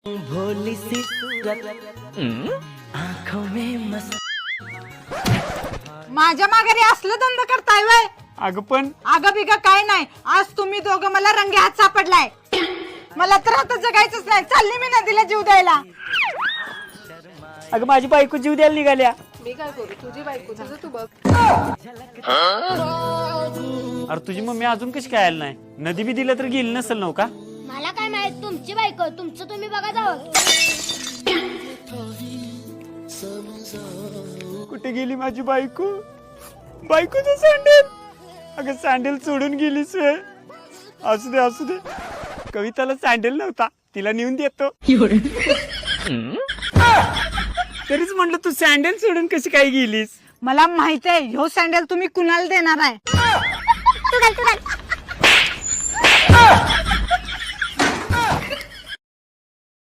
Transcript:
भोली सी सूरत आंखों में मस्त. माझ्या माघारी असलं धंदा करताय वय. अगं पण अगं बिगा काय नाही. आज तुम्ही दोघं मला रंगे हात सापडलाय. मला तर आता जगायचंच नाही. चालली मी नदीला जीव द्यायला. अगं माझी बायको जीव द्यायला निघाल्या. मी काय करू, तुझी बायको तुझं तू बघ. अरे तुझी मम्मी अजून कशी काय आली नाही? नदी बी दिलं तर गेली नसेल नव का? मला काय माहित, तुमची बायको, तुमचं तुम्ही बघा जावं. कुठे गेली माझी बायको? बायकोचं सँडल. अगं सँडल सोडून गेलीस वे. असू दे कविताला सँडल नव्हता, तिला नेऊन देतो. तरीच म्हटलं तू सँडल सोडून कशी काय गेलीस? मला माहित आहे ह्यो सँडल तुम्ही कुणाला देणार आहे. तू घाल.